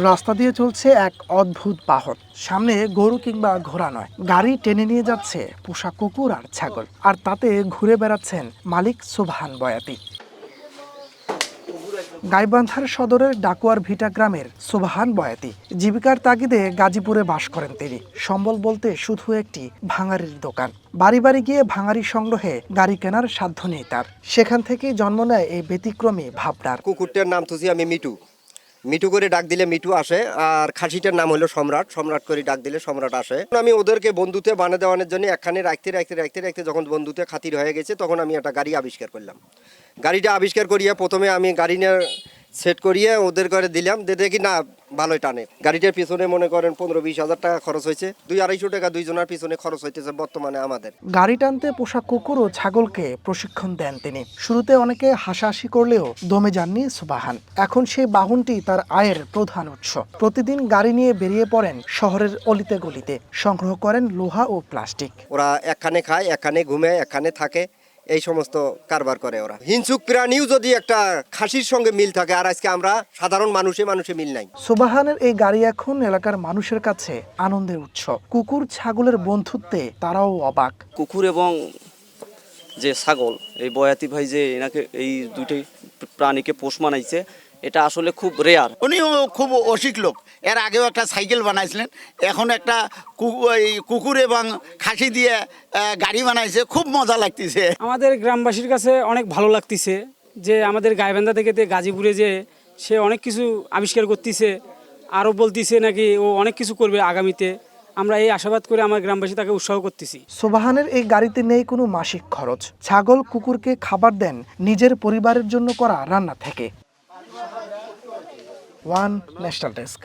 রাস্তা দিয়ে চলছে এক অদ্ভুত বাহন। সামনে গরু কিংবা ঘোড়া নয়, গাড়ি টেনে নিয়ে যাচ্ছে পোষা কুকুর আর ছাগল, আর তাতে ঘুরে বেড়াচ্ছেন মালিক সোবহান বয়াতি। গাইবান্ধার সদরের ডাকুয়ার ভিটা গ্রামের সোবহান বয়াতি জীবিকার তাগিদে গাজীপুরে বাস করেন তিনি। সম্বল বলতে শুধু একটি ভাঙারির দোকান। বাড়ি বাড়ি গিয়ে ভাঙারি সংগ্রহে গাড়ি কেনার সাধ্য নেই তার। সেখান থেকেই জন্ম নেয় এই ব্যতিক্রমী ভাবনার। কুকুরটার নাম তুছি আমি মিটু। মিটু করে ডাক দিলে মিটু আসে, আর খাসিটার নাম হলো সম্রাট। সম্রাট করে ডাক দিলে সম্রাট আসে। আমি ওদেরকে বন্ধুতে বানিয়ে দেওয়ানোর জন্য একখানে রাখতে যখন বন্ধুতে খাতির হয়ে গেছে, তখন আমি একটা গাড়ি আবিষ্কার করলাম। গাড়িটা আবিষ্কার করিয়ে প্রথমে আমি গাড়ি নিয়ে সেট করিয়ে ওদের করে দিলাম, দেখি না ভালোই টানে। গাড়িটার পিছনে মনে করেন 15-20 হাজার টাকা খরচ হয়েছে। 200-250 টাকা দুইজনের পিছনে খরচ হইতেছে বর্তমানে আমাদের। গাড়ি টানতে পোষা কুকুর ও ছাগলকে প্রশিক্ষণ দেন তিনি। শুরুতে অনেকে হাসাহাসি করলেও দমে যাননি সোবহান। এখন সেই বাহনটি তার আয়ের প্রধান উৎস। প্রতিদিন গাড়ি নিয়ে বেরিয়ে পড়েন শহরের অলিতে গলিতে, সংগ্রহ করেন লোহা ও প্লাস্টিক। ওরা একখানে খায়, একখানে ঘুমায়, একখানে থাকে, এই সমস্ত কারবার করে ওরা। হিংসুক প্রাণীও যদি একটা খাসির সঙ্গে মিল থাকে, আর আজকে আমরা সাধারণ মানুষে মিল নাই। সোবহানের এই গাড়ি এখন এলাকার মানুষের কাছে আনন্দের উৎস। কুকুর ছাগলের বন্ধুত্বে তারাও অবাক। কুকুর এবং যে ছাগল, এই বয়াতি ভাই যে এনাকে এই দুইটাই প্রাণীকে পোষ মানাইছে, এটা আসলে খুব রেয়ার। উনিও খুব অসিক লোক। এর আগেও একটা সাইকেল বানাইছিলেন, এখন একটা কুকুর এবং খাসি দিয়ে গাড়ি বানাইছে। খুব মজা লাগতেছে। আমাদের গ্রামবাসীর কাছে অনেক ভালো লাগতেছে যে আমাদের গাইবান্ধা থেকে গাজীপুরে যে সে অনেক কিছু আবিষ্কার করতেছে, আরও বলতেছে নাকি ও অনেক কিছু করবে আগামীতে। আমরা এই আশাবাদ করে আমার গ্রামবাসী তাকে উৎসাহ করতেছি। সোবহানের এই গাড়িতে নেই কোনো মাসিক খরচ। ছাগল কুকুরকে খাবার দেন নিজের পরিবারের জন্য করা রান্না থেকে। One national desk.